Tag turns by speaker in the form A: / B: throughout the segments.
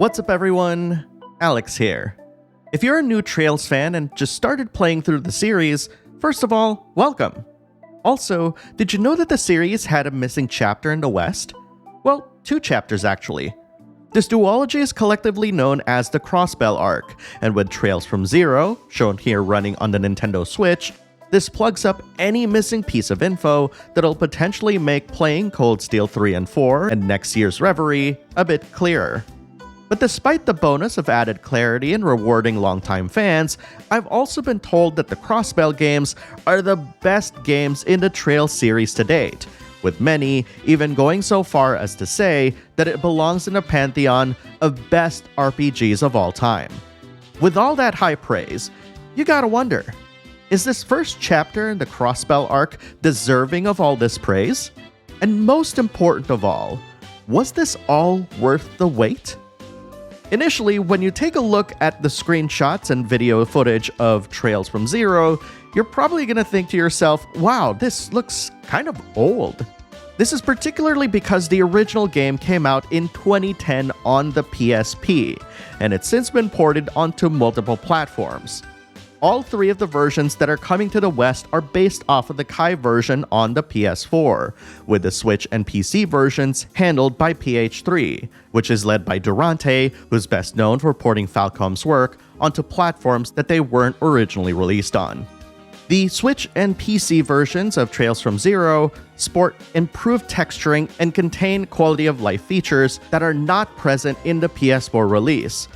A: What's up everyone? Alex here. If you're a new Trails fan and just started playing through the series, first of all, welcome. Also, did you know that the series had a missing chapter in the West? Well, 2 chapters actually. This duology is collectively known as the Crossbell arc, and with Trails from Zero, shown here running on the Nintendo Switch, this plugs up any missing piece of info that'll potentially make playing Cold Steel 3 and 4 and next year's Reverie a bit clearer. But despite the bonus of added clarity and rewarding longtime fans, I've also been told that the Crossbell games are the best games in the Trails series to date, with many even going so far as to say that it belongs in the pantheon of best RPGs of all time. With all that high praise, you gotta wonder, is this first chapter in the Crossbell arc deserving of all this praise? And most important of all, was this all worth the wait? Initially, when you take a look at the screenshots and video footage of Trails from Zero, you're probably going to think to yourself, wow, this looks kind of old. This is particularly because the original game came out in 2010 on the PSP, and it's since been ported onto multiple platforms. All 3 of the versions that are coming to the West are based off of the Kai version on the PS4, with the Switch and PC versions handled by PH3, which is led by Durante, who's best known for porting Falcom's work onto platforms that they weren't originally released on. The Switch and PC versions of Trails from Zero sport improved texturing and contain quality of life features that are not present in the PS4 release.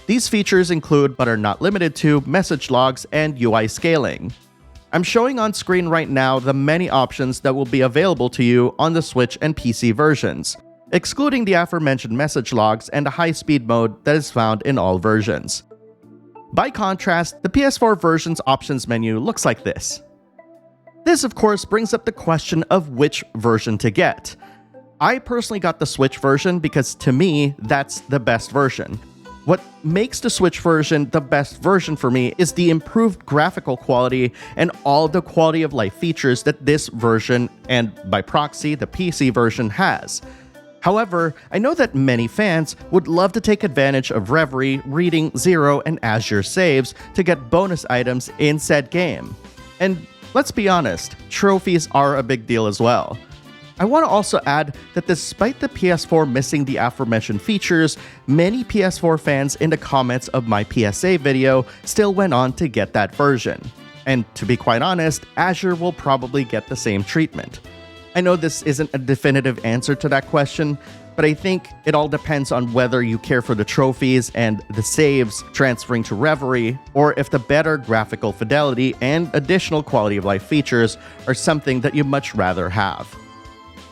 A: These features include, but are not limited to, message logs and UI scaling. I'm showing on screen right now the many options that will be available to you on the Switch and PC versions, excluding the aforementioned message logs and the high-speed mode that is found in all versions. By contrast, the PS4 version's options menu looks like this. This, of course, brings up the question of which version to get. I personally got the Switch version because, to me, that's the best version. What makes the Switch version the best version for me is the improved graphical quality and all the quality of life features that this version, and by proxy, the PC version, has. However, I know that many fans would love to take advantage of Reverie, Reading, Zero, and Azure saves to get bonus items in said game. And let's be honest, trophies are a big deal as well. I want to also add that despite the PS4 missing the aforementioned features, many PS4 fans in the comments of my PSA video still went on to get that version. And to be quite honest, Azure will probably get the same treatment. I know this isn't a definitive answer to that question, but I think it all depends on whether you care for the trophies and the saves transferring to Reverie, or if the better graphical fidelity and additional quality of life features are something that you much rather have.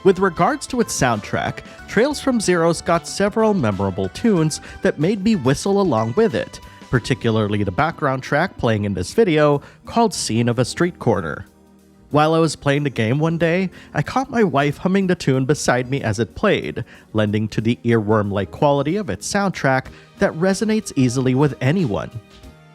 A: With regards to its soundtrack, Trails from Zero's got several memorable tunes that made me whistle along with it, particularly the background track playing in this video called Scene of a Street Corner. While I was playing the game one day, I caught my wife humming the tune beside me as it played, lending to the earworm-like quality of its soundtrack that resonates easily with anyone.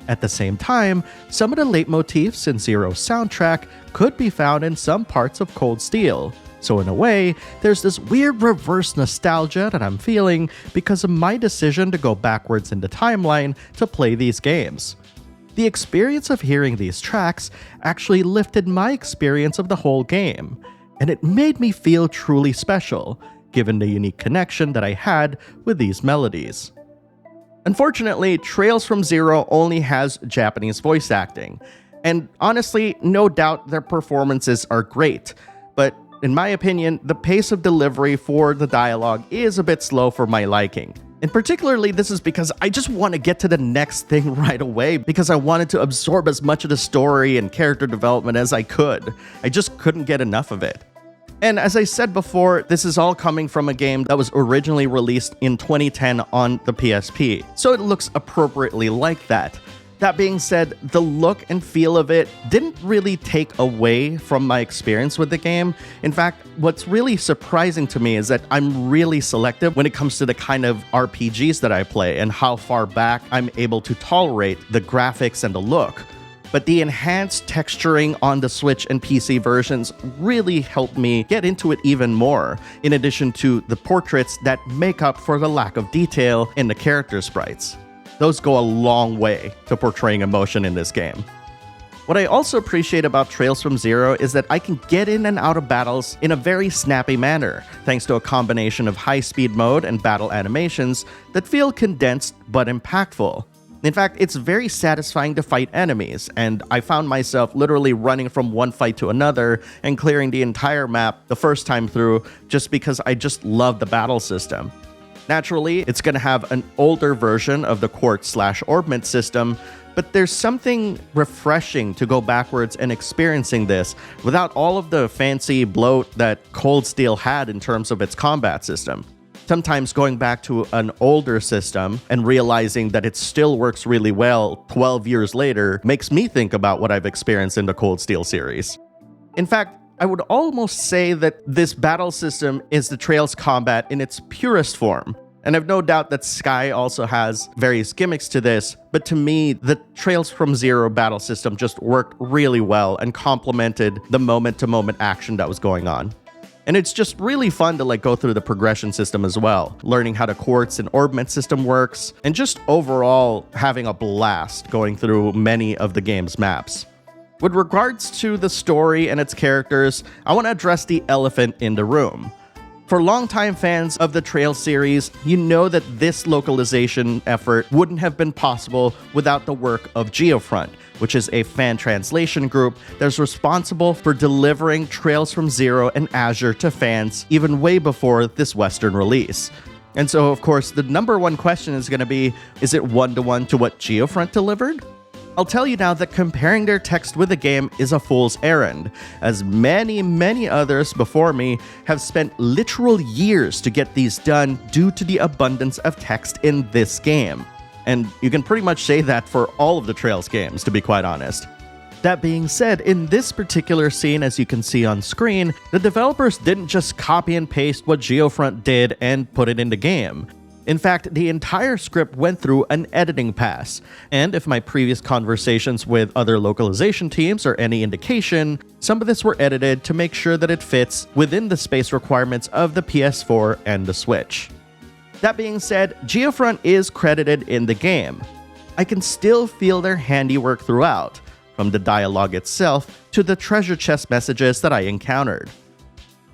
A: At the same time, some of the leitmotifs in Zero's soundtrack could be found in some parts of Cold Steel. So in a way, there's this weird reverse nostalgia that I'm feeling because of my decision to go backwards in the timeline to play these games. The experience of hearing these tracks actually lifted my experience of the whole game, and it made me feel truly special, given the unique connection that I had with these melodies. Unfortunately, Trails from Zero only has Japanese voice acting, and honestly, no doubt their performances are great, but in my opinion, the pace of delivery for the dialogue is a bit slow for my liking. And particularly, this is because I just want to get to the next thing right away because I wanted to absorb as much of the story and character development as I could. I just couldn't get enough of it. And as I said before, this is all coming from a game that was originally released in 2010 on the PSP, so it looks appropriately like that. That being said, the look and feel of it didn't really take away from my experience with the game. In fact, what's really surprising to me is that I'm really selective when it comes to the kind of RPGs that I play and how far back I'm able to tolerate the graphics and the look. but the enhanced texturing on the Switch and PC versions really helped me get into it even more, in addition to the portraits that make up for the lack of detail in the character sprites. Those go a long way to portraying emotion in this game. What I also appreciate about Trails from Zero is that I can get in and out of battles in a very snappy manner, thanks to a combination of high-speed mode and battle animations that feel condensed but impactful. In fact, it's very satisfying to fight enemies, and I found myself literally running from one fight to another and clearing the entire map the first time through just because I just love the battle system. Naturally, it's going to have an older version of the quartz/orbment system, but there's something refreshing to go backwards and experiencing this without all of the fancy bloat that Cold Steel had in terms of its combat system. Sometimes going back to an older system and realizing that it still works really well 12 years later makes me think about what I've experienced in the Cold Steel series. In fact, I would almost say that this battle system is the Trails combat in its purest form. And I've no doubt that Sky also has various gimmicks to this, but to me, the Trails from Zero battle system just worked really well and complemented the moment-to-moment action that was going on. And it's just really fun to go through the progression system as well, learning how the quartz and orbment system works, and just overall having a blast going through many of the game's maps. With regards to the story and its characters, I want to address the elephant in the room. For longtime fans of the Trails series, you know that this localization effort wouldn't have been possible without the work of Geofront, which is a fan translation group that's responsible for delivering Trails from Zero and Azure to fans even way before this Western release. And so, of course, the number one question is going to be, is it one-to-one to what Geofront delivered? I'll tell you now that comparing their text with the game is a fool's errand, as many others before me have spent literal years to get these done due to the abundance of text in this game. And you can pretty much say that for all of the Trails games, to be quite honest. That being said, in this particular scene, as you can see on screen, the developers didn't just copy and paste what Geofront did and put it in the game. In fact, the entire script went through an editing pass, and if my previous conversations with other localization teams are any indication, some of this were edited to make sure that it fits within the space requirements of the PS4 and the Switch. That being said, Geofront is credited in the game. I can still feel their handiwork throughout, from the dialogue itself to the treasure chest messages that I encountered.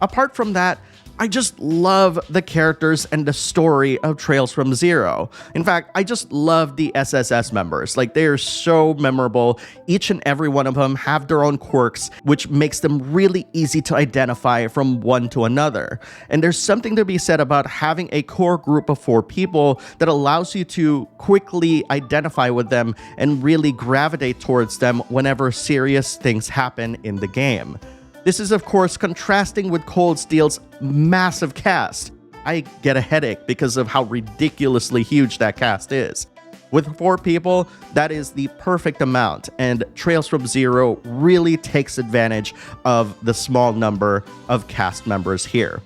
A: Apart from that, I just love the characters and the story of Trails from Zero. In fact, I just love the SSS members. They are so memorable. Each and every one of them have their own quirks, which makes them really easy to identify from one to another. And there's something to be said about having a core group of 4 people that allows you to quickly identify with them and really gravitate towards them whenever serious things happen in the game. This is, of course, contrasting with Cold Steel's massive cast. I get a headache because of how ridiculously huge that cast is. With 4 people, that is the perfect amount, and Trails from Zero really takes advantage of the small number of cast members here.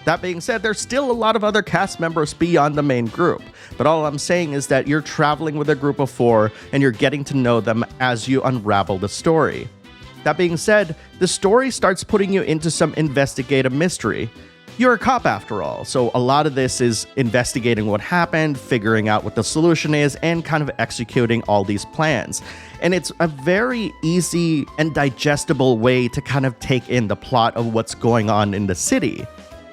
A: That being said, there's still a lot of other cast members beyond the main group, but all I'm saying is that you're traveling with a group of 4 and you're getting to know them as you unravel the story. That being said, the story starts putting you into some investigative mystery. You're a cop after all, so a lot of this is investigating what happened, figuring out what the solution is, and kind of executing all these plans. And it's a very easy and digestible way to kind of take in the plot of what's going on in the city.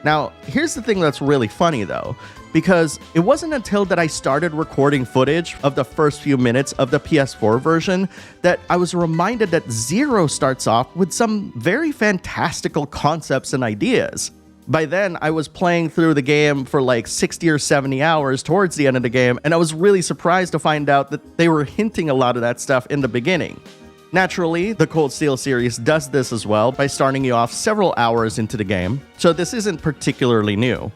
A: Now, here's the thing that's really funny though, because it wasn't until that I started recording footage of the first few minutes of the PS4 version that I was reminded that Zero starts off with some very fantastical concepts and ideas. By then, I was playing through the game for 60 or 70 hours towards the end of the game, and I was really surprised to find out that they were hinting a lot of that stuff in the beginning. Naturally, the Cold Steel series does this as well by starting you off several hours into the game, so this isn't particularly new.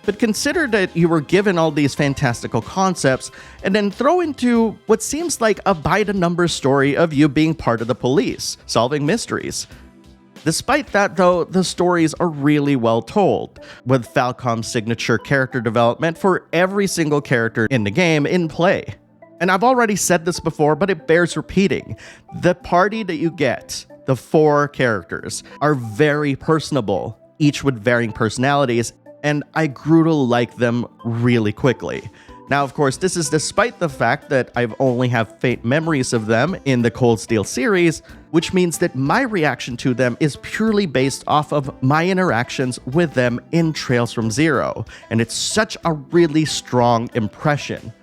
A: But consider that you were given all these fantastical concepts and then throw into what seems like a by-the-numbers story of you being part of the police, solving mysteries. Despite that though, the stories are really well told, with Falcom's signature character development for every single character in the game in play. And I've already said this before, but it bears repeating. The party that you get, the 4 characters, are very personable, each with varying personalities, and I grew to like them really quickly. Now, of course, this is despite the fact that I've only have faint memories of them in the Cold Steel series, which means that my reaction to them is purely based off of my interactions with them in Trails from Zero, and it's such a really strong impression.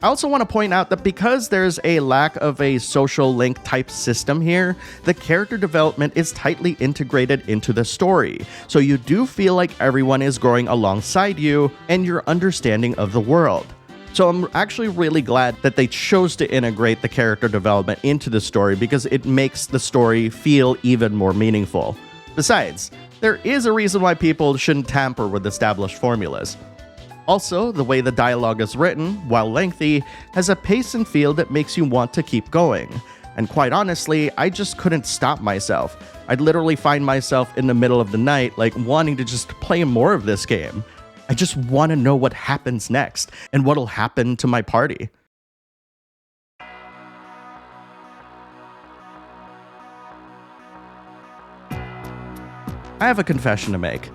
A: I also want to point out that because there's a lack of a social link type system here, the character development is tightly integrated into the story, so you do feel like everyone is growing alongside you and your understanding of the world. So I'm actually really glad that they chose to integrate the character development into the story because it makes the story feel even more meaningful. Besides, there is a reason why people shouldn't tamper with established formulas. Also, the way the dialogue is written, while lengthy, has a pace and feel that makes you want to keep going. And quite honestly, I just couldn't stop myself. I'd literally find myself in the middle of the night, wanting to just play more of this game. I just want to know what happens next, and what'll happen to my party. I have a confession to make.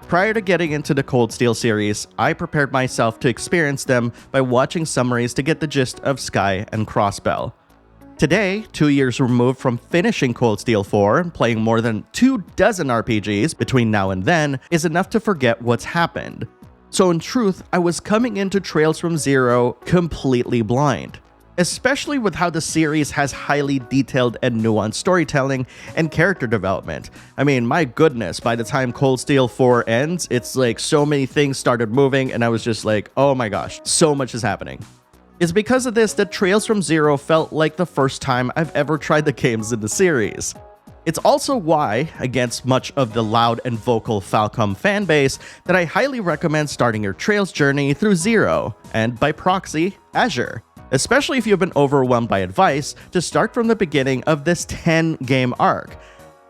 A: Prior to getting into the Cold Steel series, I prepared myself to experience them by watching summaries to get the gist of Sky and Crossbell. Today, 2 years removed from finishing Cold Steel 4 and playing more than 24 RPGs between now and then, is enough to forget what's happened. So in truth, I was coming into Trails from Zero completely blind. Especially with how the series has highly detailed and nuanced storytelling and character development. I mean, my goodness, by the time Cold Steel 4 ends, it's like so many things started moving and I was just like, oh my gosh, so much is happening. It's because of this that Trails from Zero felt like the first time I've ever tried the games in the series. It's also why, against much of the loud and vocal Falcom fanbase, that I highly recommend starting your Trails journey through Zero, and by proxy, Azure. Especially if you've been overwhelmed by advice, to start from the beginning of this 10-game arc.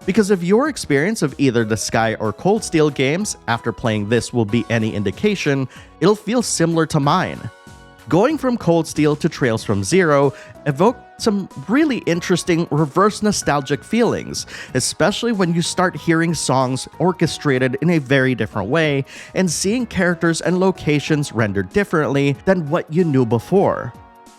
A: Because if your experience of either the Sky or Cold Steel games after playing this will be any indication, it'll feel similar to mine. Going from Cold Steel to Trails from Zero evoked some really interesting reverse nostalgic feelings, especially when you start hearing songs orchestrated in a very different way and seeing characters and locations rendered differently than what you knew before.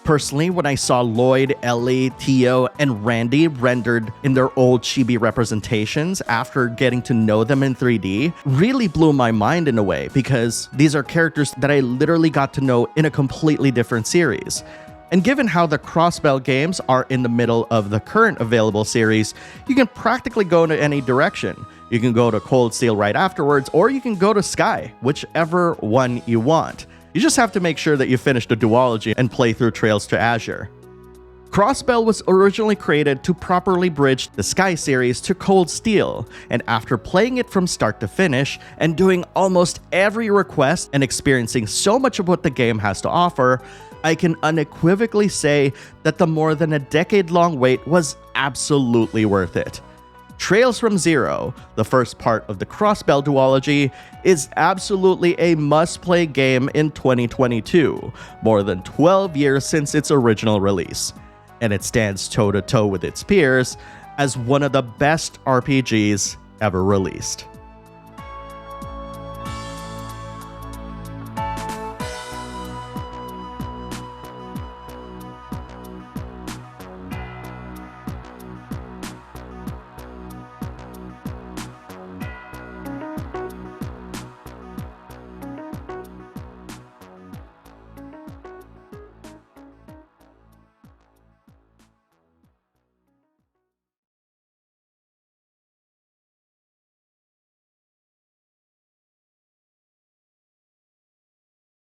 A: Personally, when I saw Lloyd, Ellie, Tio, and Randy rendered in their old chibi representations after getting to know them in 3D, really blew my mind in a way because these are characters that I literally got to know in a completely different series. And given how the Crossbell games are in the middle of the current available series, you can practically go in any direction. You can go to Cold Steel right afterwards, or you can go to Sky, whichever one you want. You just have to make sure that you finish the duology and play through Trails to Azure. Crossbell was originally created to properly bridge the Sky series to Cold Steel, and after playing it from start to finish and doing almost every request and experiencing so much of what the game has to offer, I can unequivocally say that the more than a decade-long wait was absolutely worth it. Trails from Zero, the first part of the Crossbell duology, is absolutely a must-play game in 2022, more than 12 years since its original release. And it stands toe-to-toe with its peers as one of the best RPGs ever released.